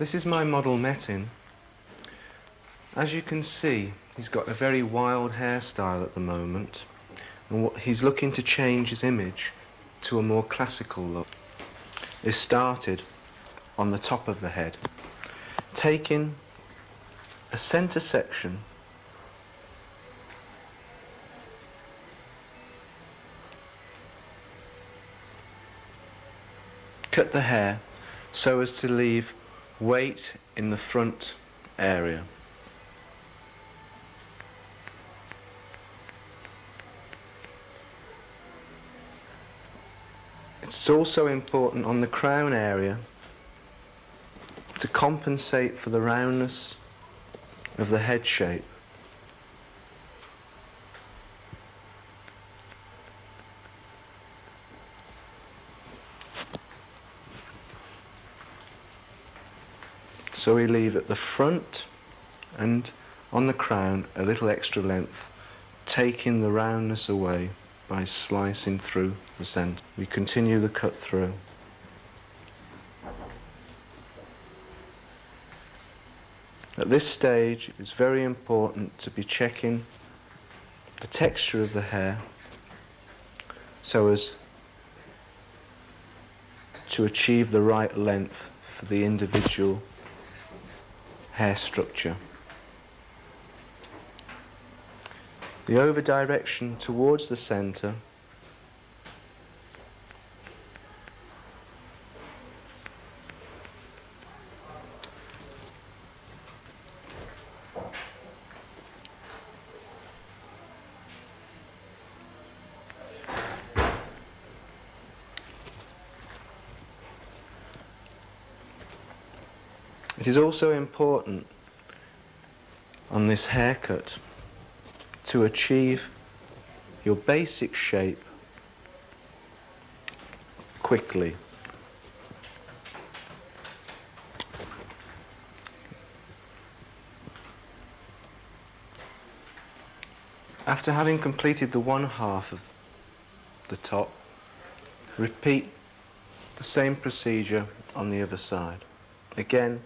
This is my model Metin. As you can see, he's got a very wild hairstyle at the moment, and he's looking to change his image to a more classical look. It started on the top of the head, taking a centre section cut the hair so as to leave weight in the front area. It's also important on the crown area to compensate for the roundness of the head shape. So we leave at the front and on the crown a little extra length, taking the roundness away by slicing through the centre. We continue the cut through. At this stage it's very important to be checking the texture of the hair so as to achieve the right length for the individual hair structure. The over direction towards the centre It is also important on this haircut to achieve your basic shape quickly. After having completed the one half of the top, repeat the same procedure on the other side. Again,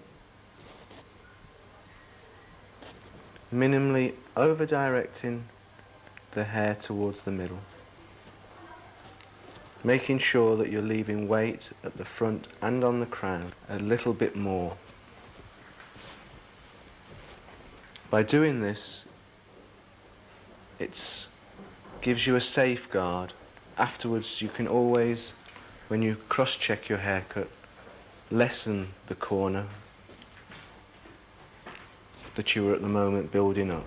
minimally over-directing the hair towards the middle, making sure that you're leaving weight at the front and on the crown a little bit more. By doing this, it gives you a safeguard. Afterwards you can always, when you cross-check your haircut, lessen the corner that you are at the moment building up.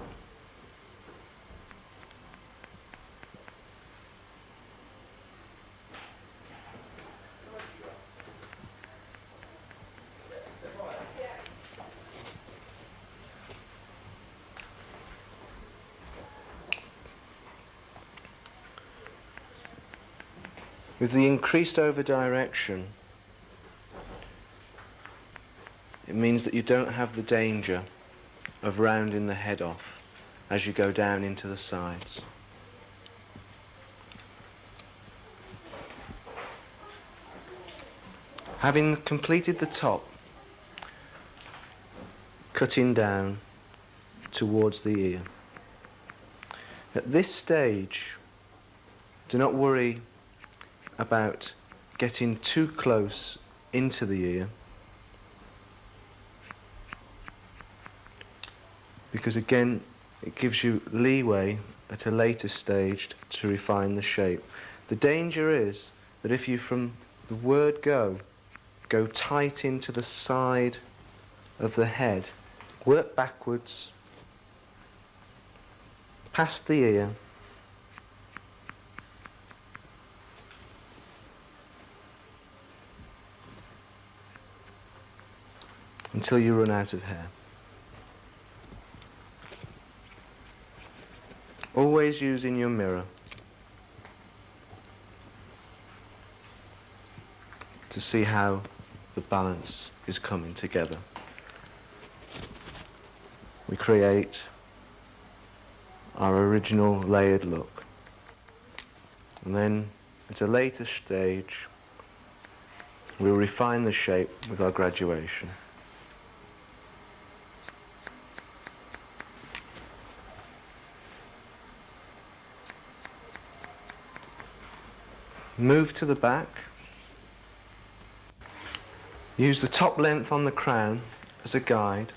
With the increased over direction, it means that you don't have the danger of rounding the head off as you go down into the sides. Having completed the top, cutting down towards the ear. At this stage, do not worry about getting too close into the ear, because again it gives you leeway at a later stage to refine the shape. The danger is that if you from the word go tight into the side of the head, work backwards past the ear until you run out of hair. Always using your mirror to see how the balance is coming together. We create our original layered look, and then at a later stage we'll refine the shape with our graduation. Move to the back. Use the top length on the crown as a guide.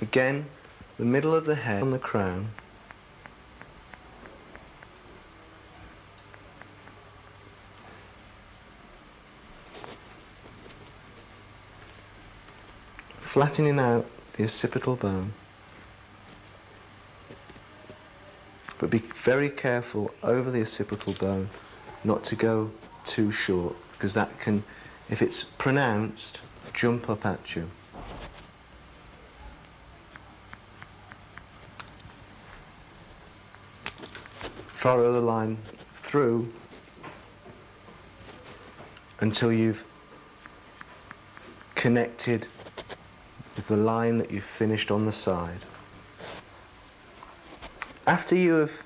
Again, the middle of the head on the crown. Flattening out the occipital bone. But be very careful over the occipital bone not to go too short, because that can, if it's pronounced, jump up at you. Follow the line through until you've connected with the line that you've finished on the side. After you have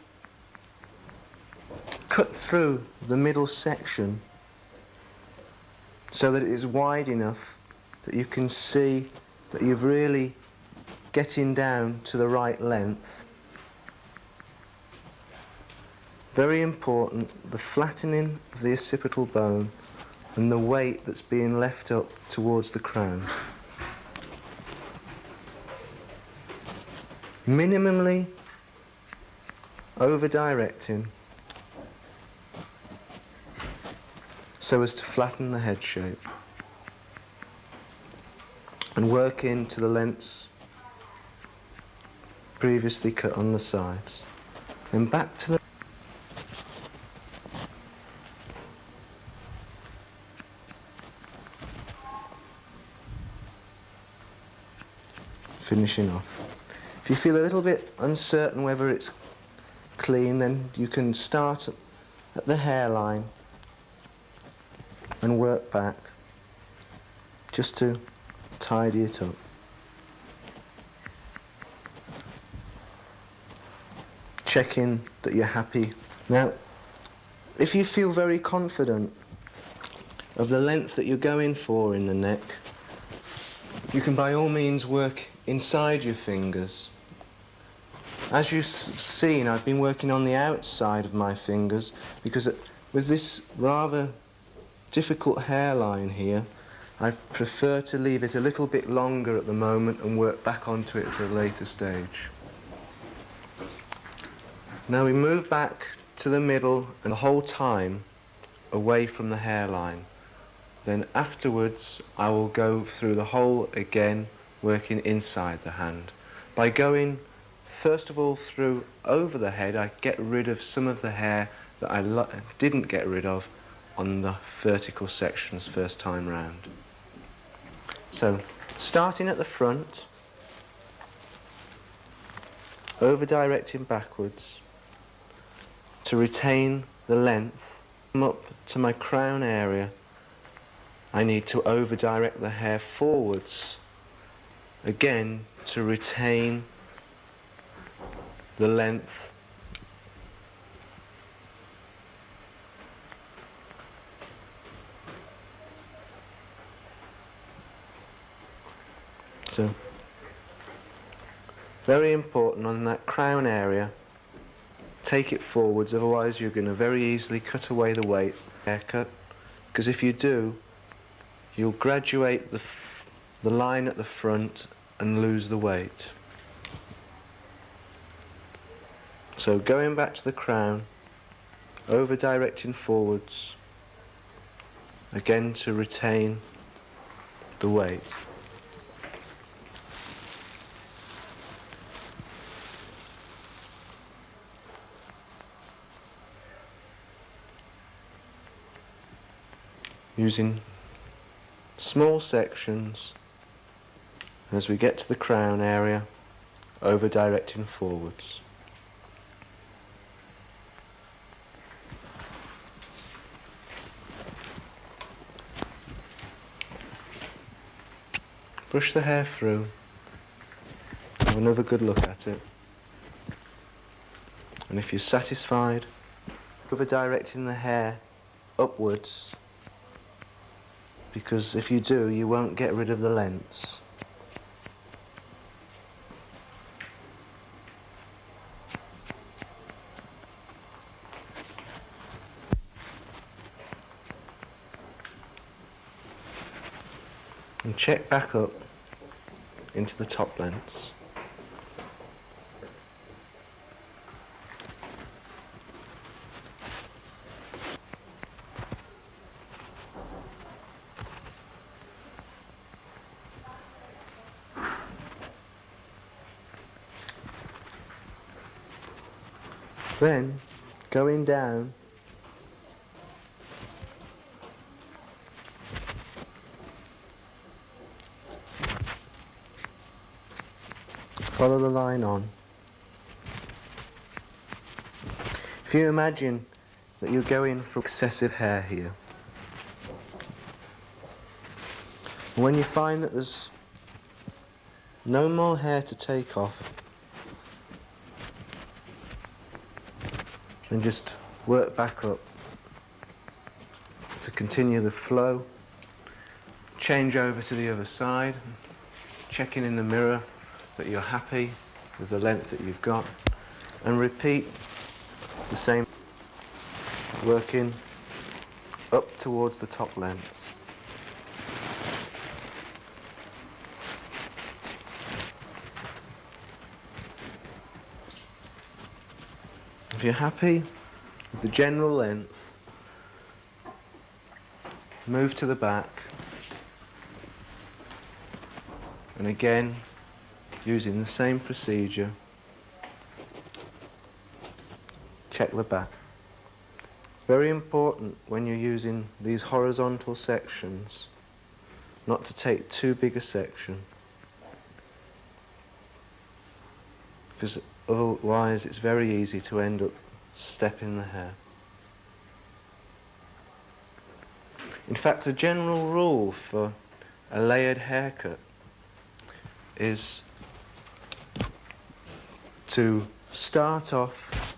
cut through the middle section so that it is wide enough that you can see that you've really getting down to the right length. Very important, the flattening of the occipital bone and the weight that's being left up towards the crown. Minimally over-directing so as to flatten the head shape and work into the lengths previously cut on the sides. Then back to the finishing off. If you feel a little bit uncertain whether it's clean, then you can start at the hairline and work back just to tidy it up. Checking that you're happy. Now, if you feel very confident of the length that you're going for in the neck, you can by all means work inside your fingers. As you've seen, I've been working on the outside of my fingers because with this rather difficult hairline here, I prefer to leave it a little bit longer at the moment and work back onto it at a later stage. Now we move back to the middle and the whole time away from the hairline. Then afterwards I will go through the whole again, working inside the hand. By going first of all through over the head, I get rid of some of the hair that I didn't get rid of on the vertical sections first time round. So starting at the front, over directing backwards to retain the length. Come up to my crown area, I need to over direct the hair forwards again to retain the length. So very important on that crown area, take it forwards, otherwise you're going to very easily cut away the weight haircut, because if you do, you'll graduate the line at the front and lose the weight. So going back to the crown, over directing forwards, again to retain the weight. Using small sections, and as we get to the crown area, over directing forwards. Brush the hair through, have another good look at it, and if you're satisfied, over directing the hair upwards, because if you do, you won't get rid of the lengths. And check back up into the top lengths. Then, going down, follow the line on. If you imagine that you're going for excessive hair here, and when you find that there's no more hair to take off, then just work back up to continue the flow. Change over to the other side, checking in the mirror that you're happy with the length that you've got, and repeat the same, working up towards the top lengths. If you're happy with the general length, move to the back, and again using the same procedure, check the back. Very important when you're using these horizontal sections not to take too big a section, because otherwise it's very easy to end up stepping the hair. In fact, a general rule for a layered haircut is to start off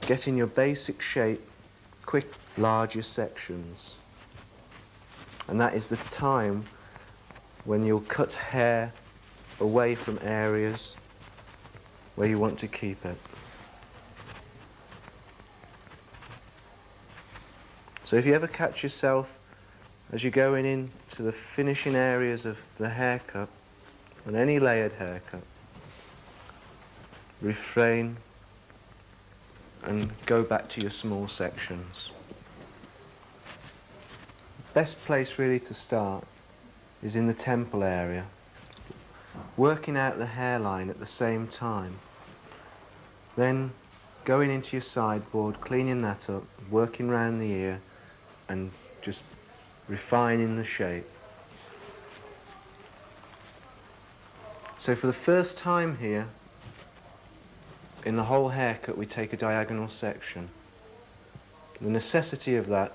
getting your basic shape, quick, larger sections. And that is the time when you'll cut hair away from areas where you want to keep it. So if you ever catch yourself as you're going into the finishing areas of the haircut, on any layered haircut, refrain and go back to your small sections. Best place really to start is in the temple area, working out the hairline at the same time. Then going into your sideboard, cleaning that up, working around the ear and just refining the shape. So for the first time here, in the whole haircut, we take a diagonal section. The necessity of that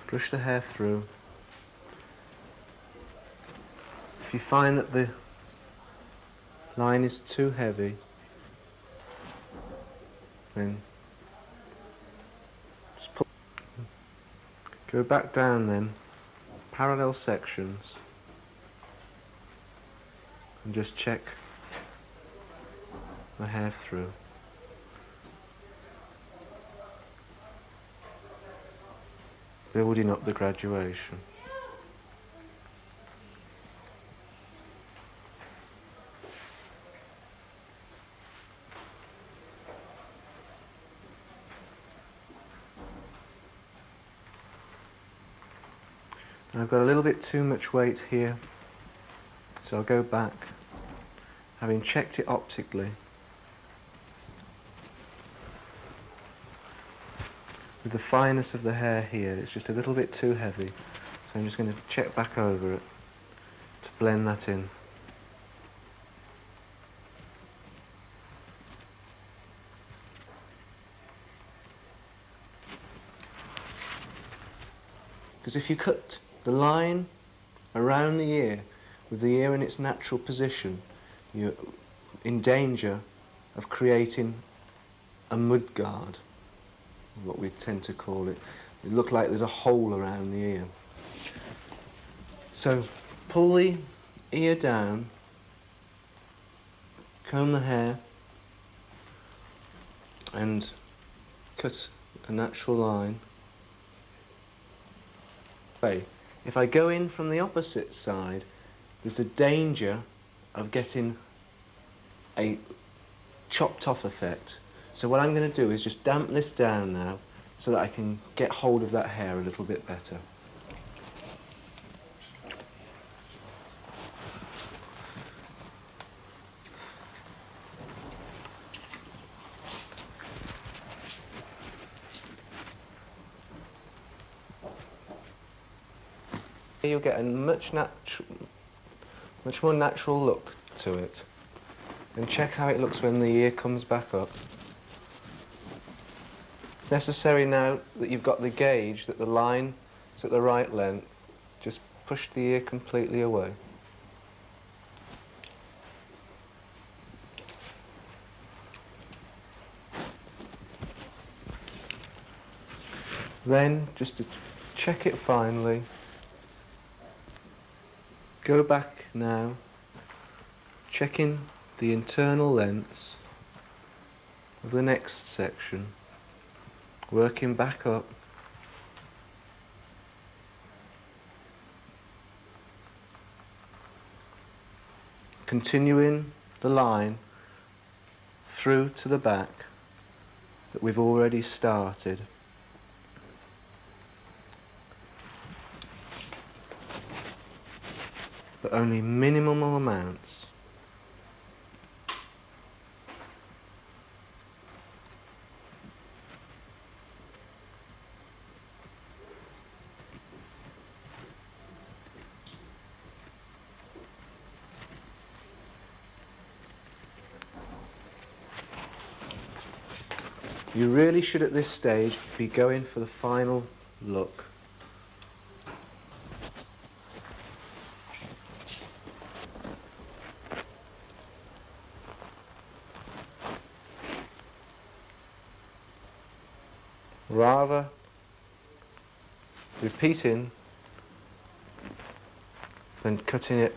brush the hair through. If you find that the line is too heavy, then just go back down then, parallel sections, and just check the hair through. Building up the graduation. I've got a little bit too much weight here, so I'll go back, having checked it optically. With the fineness of the hair here, it's just a little bit too heavy, so I'm just going to check back over it to blend that in. Because if you cut the line around the ear with the ear in its natural position, you're in danger of creating a mud guard, what we tend to call it. It looks like there's a hole around the ear. So pull the ear down, comb the hair, and cut a natural line. If I go in from the opposite side, there's a danger of getting a chopped off effect. So what I'm going to do is just damp this down now so that I can get hold of that hair a little bit better. You'll get a much more natural look to it. And check how it looks when the ear comes back up. Necessary now that you've got the gauge, that the line is at the right length, just push the ear completely away. Then, just to check it finally, go back now, checking the internal lengths of the next section, working back up, continuing the line through to the back that we've already started. But only minimal amounts. You really should at this stage be going for the final look. Rather repeating than cutting it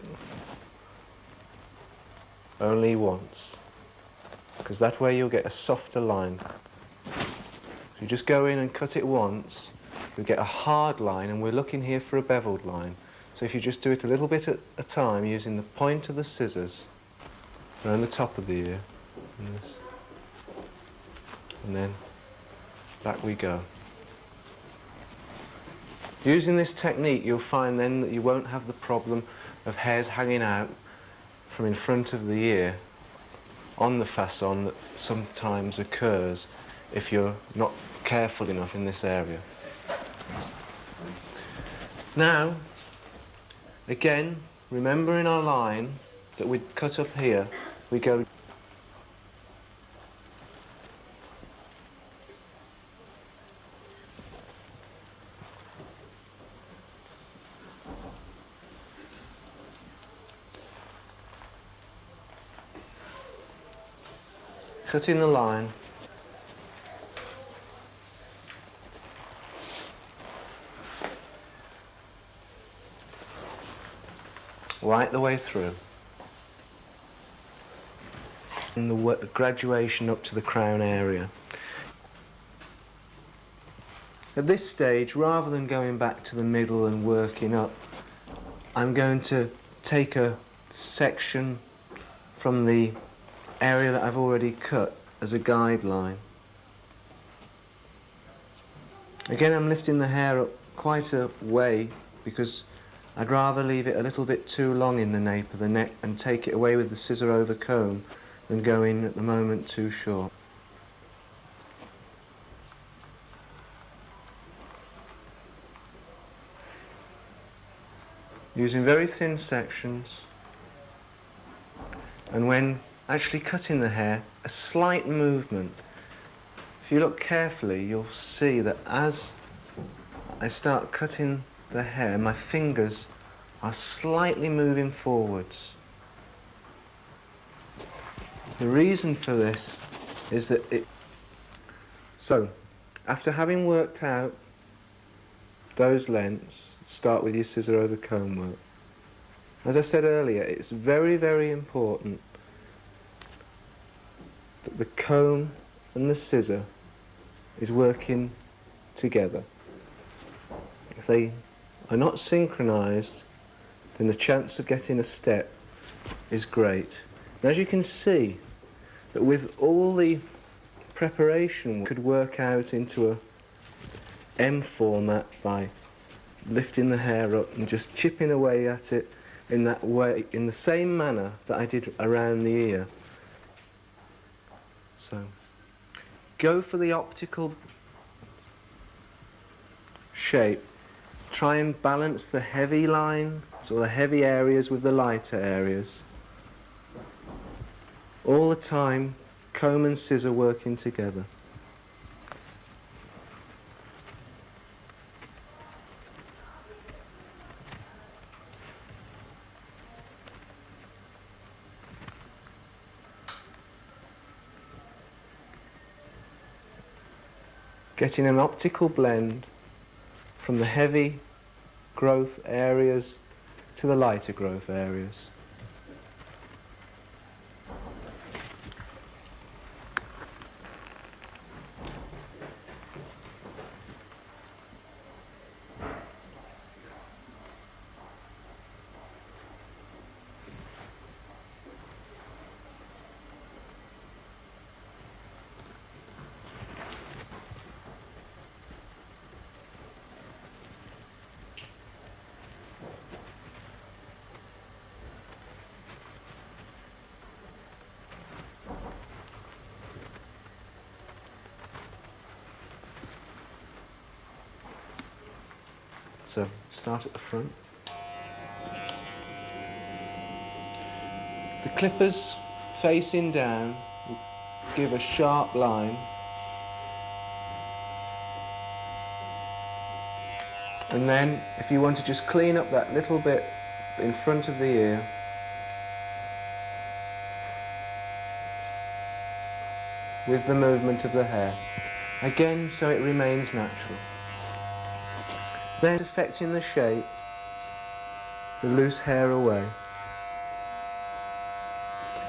only once, because that way you'll get a softer line. If you just go in and cut it once, you'll get a hard line, and we're looking here for a beveled line. So if you just do it a little bit at a time using the point of the scissors around the top of the ear, and then back we go. Using this technique, you'll find then that you won't have the problem of hairs hanging out from in front of the ear on the Facon that sometimes occurs if you're not careful enough in this area. Now, again, remember in our line that we cut up here, we go cutting the line right the way through, and the graduation up to the crown area. At this stage, rather than going back to the middle and working up, I'm going to take a section from the area that I've already cut as a guideline. Again, I'm lifting the hair up quite a way because I'd rather leave it a little bit too long in the nape of the neck and take it away with the scissor over comb than go in at the moment too short. Using very thin sections, and when actually cutting the hair, a slight movement. If you look carefully, you'll see that as I start cutting the hair, my fingers are slightly moving forwards. The reason for this is that So, after having worked out those lengths, start with your scissor over comb work. As I said earlier, it's very, very important that the comb and the scissor is working together. If they are not synchronized, then the chance of getting a step is great. And as you can see, that with all the preparation, we could work out into a M format by lifting the hair up and just chipping away at it in that way, in the same manner that I did around the ear. So, go for the optical shape. Try and balance the heavy lines or the heavy areas with the lighter areas. All the time, comb and scissor working together. Getting an optical blend from the heavy growth areas to the lighter growth areas. So start at the front. The clippers facing down will give a sharp line. And then if you want to just clean up that little bit in front of the ear, with the movement of the hair, again so it remains natural. Then affecting the shape, the loose hair away.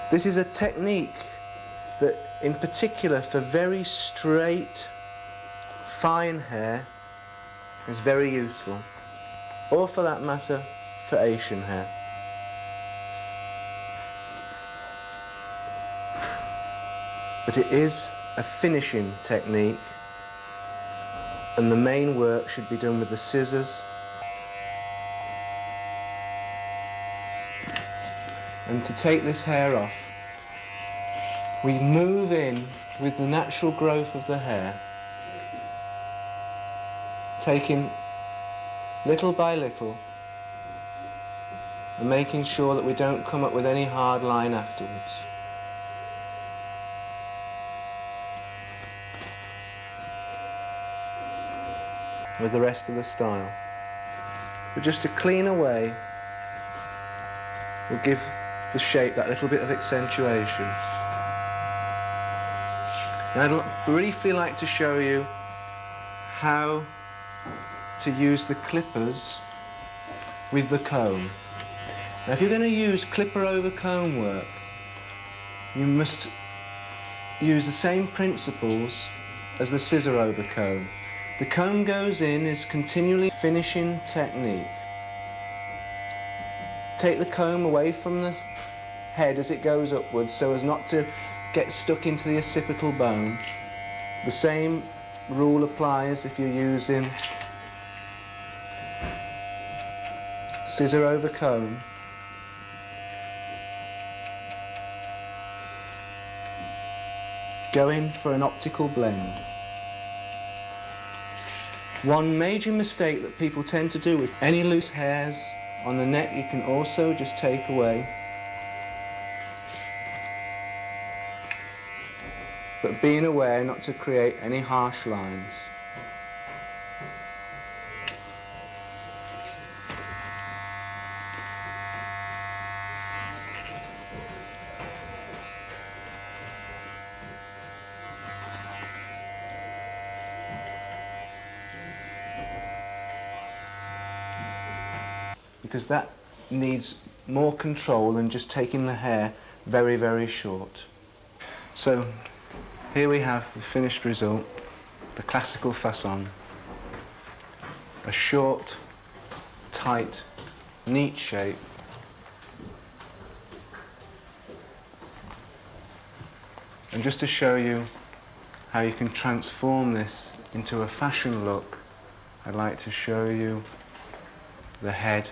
This is a technique that in particular for very straight, fine hair is very useful, or for that matter for Asian hair. But it is a finishing technique, and the main work should be done with the scissors and to take this hair off, we move in with the natural growth of the hair, taking little by little and making sure that we don't come up with any hard line afterwards. With the rest of the style. But just to clean away will give the shape that little bit of accentuation. Now I'd briefly like to show you how to use the clippers with the comb. Now if you're going to use clipper over comb work, you must use the same principles as the scissor over comb. The comb goes in as continually finishing technique. Take the comb away from the head as it goes upwards so as not to get stuck into the occipital bone. The same rule applies if you're using scissor over comb. Go in for an optical blend. One major mistake that people tend to do with any loose hairs on the neck, you can also just take away. But being aware not to create any harsh lines. Because that needs more control than just taking the hair very, very short. So here we have the finished result, the classical Facon. A short, tight, neat shape. And just to show you how you can transform this into a fashion look, I'd like to show you the head